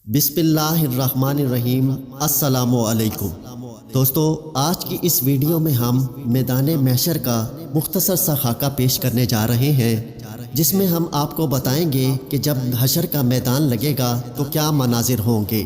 بسم اللہ الرحمن الرحیم۔ السلام علیکم دوستو، آج کی اس ویڈیو میں ہم میدان محشر کا مختصر سا خاکہ پیش کرنے جا رہے ہیں، جس میں ہم آپ کو بتائیں گے کہ جب حشر کا میدان لگے گا تو کیا مناظر ہوں گے۔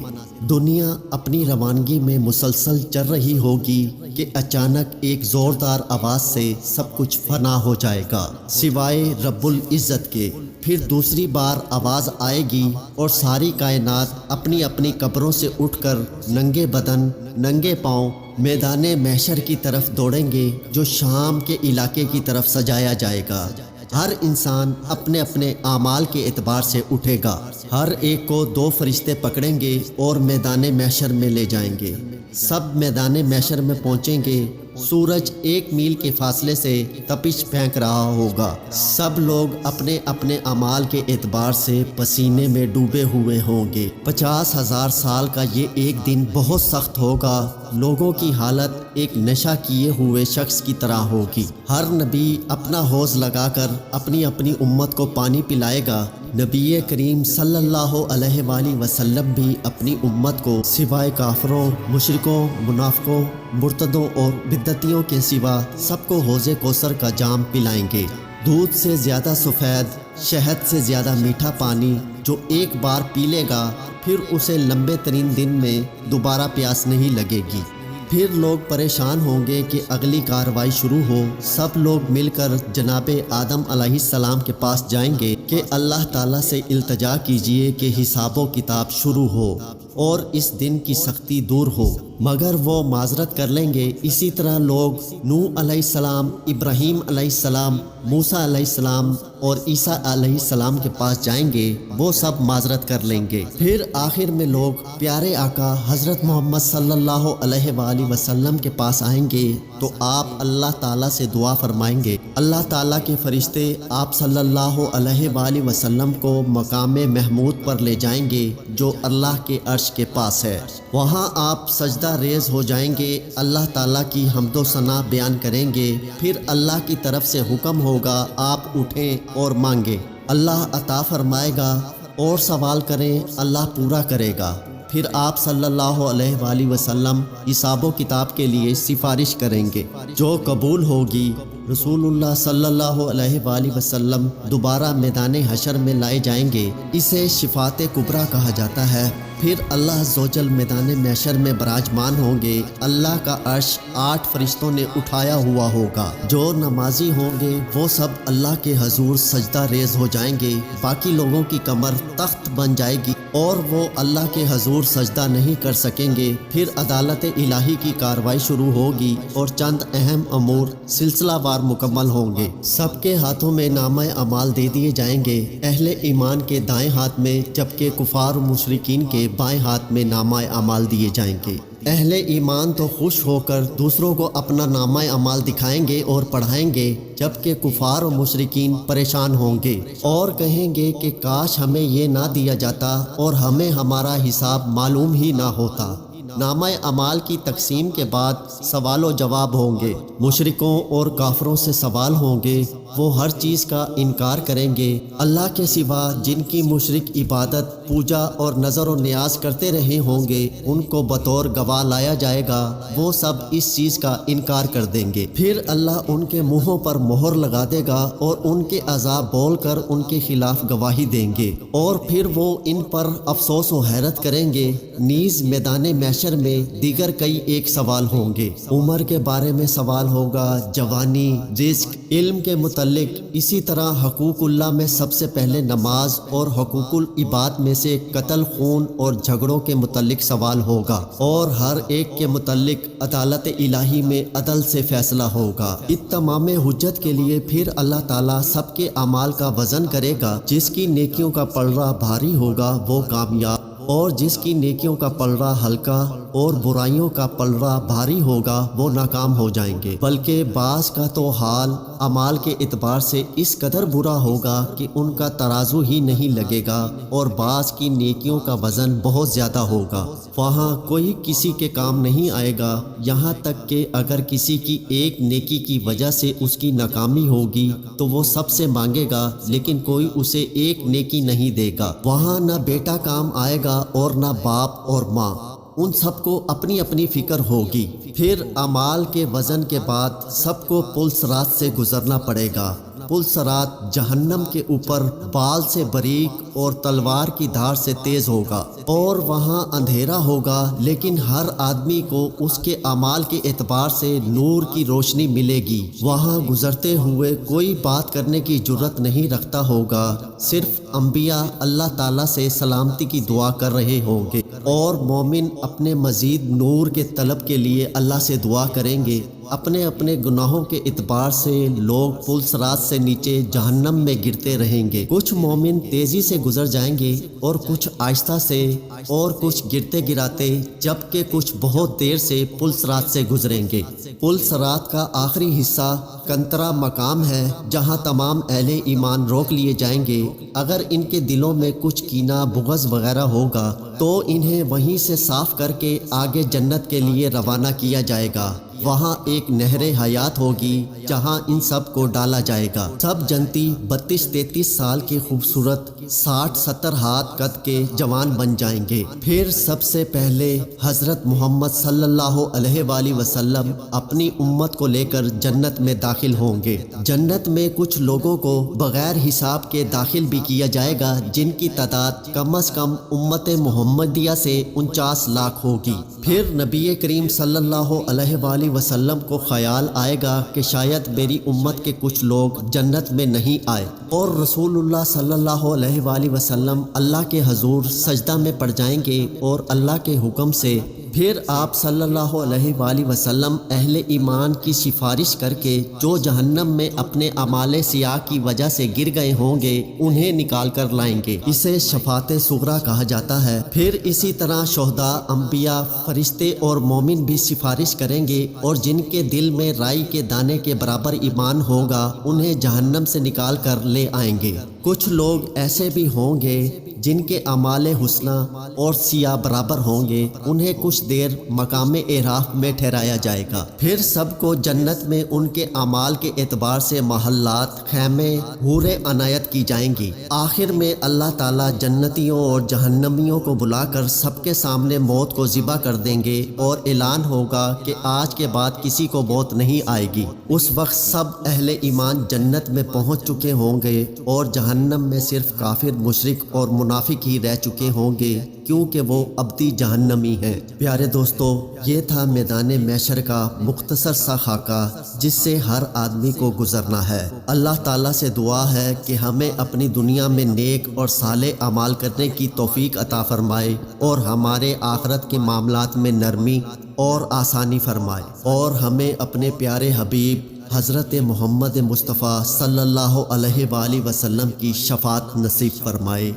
دنیا اپنی روانگی میں مسلسل چل رہی ہوگی کہ اچانک ایک زوردار آواز سے سب کچھ فنا ہو جائے گا سوائے رب العزت کے۔ پھر دوسری بار آواز آئے گی اور ساری کائنات اپنی اپنی قبروں سے اٹھ کر ننگے بدن ننگے پاؤں میدان محشر کی طرف دوڑیں گے، جو شام کے علاقے کی طرف سجایا جائے گا۔ ہر انسان اپنے اپنے اعمال کے اعتبار سے اٹھے گا۔ ہر ایک کو دو فرشتے پکڑیں گے اور میدان محشر میں لے جائیں گے۔ سب میدان محشر میں پہنچیں گے۔ سورج 1 میل کے فاصلے سے تپش پھینک رہا ہوگا۔ سب لوگ اپنے اپنے اعمال کے اعتبار سے پسینے میں ڈوبے ہوئے ہوں گے۔ 50,000 سال کا یہ ایک دن بہت سخت ہوگا۔ لوگوں کی حالت ایک نشہ کیے ہوئے شخص کی طرح ہوگی۔ ہر نبی اپنا حوض لگا کر اپنی اپنی امت کو پانی پلائے گا۔ نبی کریم صلی اللہ علیہ وآلہ وسلم بھی اپنی امت کو سوائے کافروں، مشرکوں، منافقوں، مرتدوں اور بدعتیوں کے سوا سب کو حوض کوثر کا جام پلائیں گے۔ دودھ سے زیادہ سفید، شہد سے زیادہ میٹھا پانی جو ایک بار پی لے گا پھر اسے لمبے ترین دن میں دوبارہ پیاس نہیں لگے گی۔ پھر لوگ پریشان ہوں گے کہ اگلی کارروائی شروع ہو۔ سب لوگ مل کر جناب آدم علیہ السلام کے پاس جائیں گے کہ اللہ تعالیٰ سے التجا کیجئے کہ حساب و کتاب شروع ہو اور اس دن کی سختی دور ہو، مگر وہ معذرت کر لیں گے۔ اسی طرح لوگ نوح علیہ السلام، ابراہیم علیہ السلام، موسیٰ علیہ السلام اور عیسیٰ علیہ السلام کے پاس جائیں گے، وہ سب معذرت کر لیں گے۔ پھر آخر میں لوگ پیارے آقا حضرت محمد صلی اللہ علیہ وآلہ وسلم کے پاس آئیں گے تو آپ اللہ تعالیٰ سے دعا فرمائیں گے۔ اللہ تعالیٰ کے فرشتے آپ صلی اللہ علیہ وآلہ وسلم کو مقام محمود پر لے جائیں گے جو اللہ کے عرش کے پاس ہے۔ وہاں آپ سجدہ ریز ہو جائیں گے، اللہ تعالیٰ کی حمد و ثنا بیان کریں گے۔ پھر اللہ کی طرف سے حکم ہوگا، آپ اٹھیں اور مانگیں، اللہ عطا فرمائے گا، اور سوال کریں، اللہ پورا کرے گا۔ پھر آپ صلی اللہ علیہ وآلہ وسلم حساب و کتاب کے لیے سفارش کریں گے، جو قبول ہوگی رسول اللہ صلی اللہ علیہ وآلہ وسلم دوبارہ میدان حشر میں لائے جائیں گے۔ اسے شفاعت کبریٰ کہا جاتا ہے۔ پھر اللہ عز و جل میدان محشر میں براجمان ہوں گے۔ اللہ کا عرش 8 فرشتوں نے اٹھایا ہوا ہوگا۔ جو نمازی ہوں گے وہ سب اللہ کے حضور سجدہ ریز ہو جائیں گے۔ باقی لوگوں کی کمر تخت بن جائے گی اور وہ اللہ کے حضور سجدہ نہیں کر سکیں گے۔ پھر عدالت الہی کی کارروائی شروع ہوگی اور چند اہم امور سلسلہ وار مکمل ہوں گے۔ سب کے ہاتھوں میں نامہ اعمال دے دیے جائیں گے، اہل ایمان کے دائیں ہاتھ میں، جبکہ کفار و مشرکین کے بائیں ہاتھ میں نامہ اعمال دیے جائیں گے۔ اہل ایمان تو خوش ہو کر دوسروں کو اپنا نامہ اعمال دکھائیں گے اور پڑھائیں گے، جبکہ کفار و مشرکین پریشان ہوں گے اور کہیں گے کہ کاش ہمیں یہ نہ دیا جاتا اور ہمیں ہمارا حساب معلوم ہی نہ ہوتا۔ نامہ اعمال کی تقسیم کے بعد سوال و جواب ہوں گے۔ مشرکوں اور کافروں سے سوال ہوں گے، وہ ہر چیز کا انکار کریں گے۔ اللہ کے سوا جن کی مشرک عبادت، پوجا اور نظر و نیاز کرتے رہے ہوں گے، ان کو بطور گواہ لایا جائے گا، وہ سب اس چیز کا انکار کر دیں گے۔ پھر اللہ ان کے منہوں پر مہر لگا دے گا اور ان کے عذاب بول کر ان کے خلاف گواہی دیں گے، اور پھر وہ ان پر افسوس و حیرت کریں گے۔ نیز میدان محشر میں دیگر کئی ایک سوال ہوں گے۔ عمر کے بارے میں سوال ہوگا، جوانی، رزق، علم کے متعلق۔ اسی طرح حقوق اللہ میں سب سے پہلے نماز اور حقوق العباد میں سے قتل، خون اور جھگڑوں کے متعلق سوال ہوگا، اور ہر ایک کے متعلق عدالت الہی میں عدل سے فیصلہ ہوگا۔ اتمام حجت کے لیے پھر اللہ تعالیٰ سب کے اعمال کا وزن کرے گا۔ جس کی نیکیوں کا پلڑا بھاری ہوگا وہ کامیاب، اور جس کی نیکیوں کا پلڑا ہلکا اور برائیوں کا پلڑا بھاری ہوگا وہ ناکام ہو جائیں گے۔ بلکہ بعض کا تو حال اعمال کے اعتبار سے اس قدر برا ہوگا کہ ان کا ترازو ہی نہیں لگے گا، اور بعض کی نیکیوں کا وزن بہت زیادہ ہوگا۔ وہاں کوئی کسی کے کام نہیں آئے گا، یہاں تک کہ اگر کسی کی ایک نیکی کی وجہ سے اس کی ناکامی ہوگی تو وہ سب سے مانگے گا، لیکن کوئی اسے ایک نیکی نہیں دے گا۔ وہاں نہ بیٹا کام آئے گا اور نہ باپ اور ماں، ان سب کو اپنی اپنی فکر ہوگی۔ پھر اعمال کے وزن کے بعد سب کو پل صراط سے گزرنا پڑے گا۔ پل صراط جہنم کے اوپر بال سے باریک اور تلوار کی دھار سے تیز ہوگا، اور وہاں اندھیرا ہوگا، لیکن ہر آدمی کو اس کے اعمال کے اعتبار سے نور کی روشنی ملے گی۔ وہاں گزرتے ہوئے کوئی بات کرنے کی جرت نہیں رکھتا ہوگا، صرف انبیاء اللہ تعالیٰ سے سلامتی کی دعا کر رہے ہوں گے، اور مومن اپنے مزید نور کے طلب کے لیے اللہ سے دعا کریں گے۔ اپنے اپنے گناہوں کے اعتبار سے لوگ پل صراط سے نیچے جہنم میں گرتے رہیں گے۔ کچھ مومن تیزی سے گزر جائیں گے اور کچھ آہستہ سے، اور کچھ گرتے گراتے، جبکہ کچھ بہت دیر سے پل صراط سے گزریں گے۔ پل صراط کا آخری حصہ کنترا مقام ہے، جہاں تمام اہل ایمان روک لیے جائیں گے۔ اگر ان کے دلوں میں کچھ کینہ، بغض وغیرہ ہوگا تو انہیں وہیں سے صاف کر کے آگے جنت کے لیے روانہ کیا جائے گا۔ وہاں ایک نہر حیات ہوگی جہاں ان سب کو ڈالا جائے گا۔ سب جنتی 32-33 سال کے خوبصورت 60-70 ہاتھ قد کے جوان بن جائیں گے۔ پھر سب سے پہلے حضرت محمد صلی اللہ علیہ وآلہ وسلم اپنی امت کو لے کر جنت میں داخل ہوں گے۔ جنت میں کچھ لوگوں کو بغیر حساب کے داخل بھی کیا جائے گا، جن کی تعداد کم از کم امت محمدیہ سے 49 لاکھ ہوگی۔ پھر نبی کریم صلی اللہ علیہ وآلہ وسلم کو خیال آئے گا کہ شاید میری امت کے کچھ لوگ جنت میں نہیں آئے، اور رسول اللہ صلی اللہ علیہ وآلہ وسلم اللہ کے حضور سجدہ میں پڑ جائیں گے، اور اللہ کے حکم سے پھر آپ صلی اللہ علیہ وآلہ وسلم اہل ایمان کی سفارش کر کے جو جہنم میں اپنے اعمال سیاہ کی وجہ سے گر گئے ہوں گے انہیں نکال کر لائیں گے۔ اسے شفاعت صغریٰ کہا جاتا ہے۔ پھر اسی طرح شہداء، انبیاء، فرشتے اور مومن بھی سفارش کریں گے، اور جن کے دل میں رائی کے دانے کے برابر ایمان ہوگا انہیں جہنم سے نکال کر لے آئیں گے۔ کچھ لوگ ایسے بھی ہوں گے جن کے اعمال حسنہ اور سیاہ برابر ہوں گے، انہیں کچھ دیر مقام اعراف میں ٹھہرایا جائے گا۔ پھر سب کو جنت میں ان کے اعمال کے اعتبار سے محلات، خیمے، حوریں عنایت کی جائیں گی۔ آخر میں اللہ تعالیٰ جنتیوں اور جہنمیوں کو بلا کر سب کے سامنے موت کو ذبح کر دیں گے، اور اعلان ہوگا کہ آج کے بعد کسی کو موت نہیں آئے گی۔ اس وقت سب اہل ایمان جنت میں پہنچ چکے ہوں گے، اور جہنم میں صرف کافر، مشرک اور منافق ہی رہ چکے ہوں گے، کیونکہ وہ ابدی جہنمی ہیں۔ پیارے دوستو، یہ تھا میدان محشر کا مختصر سا خاکہ جس سے ہر آدمی کو گزرنا ہے۔ اللہ تعالیٰ سے دعا ہے کہ ہمیں اپنی دنیا میں نیک اور صالح اعمال کرنے کی توفیق عطا فرمائے، اور ہمارے آخرت کے معاملات میں نرمی اور آسانی فرمائے، اور ہمیں اپنے پیارے حبیب حضرت محمد مصطفیٰ صلی اللہ علیہ وآلہ وسلم کی شفاعت نصیب فرمائے۔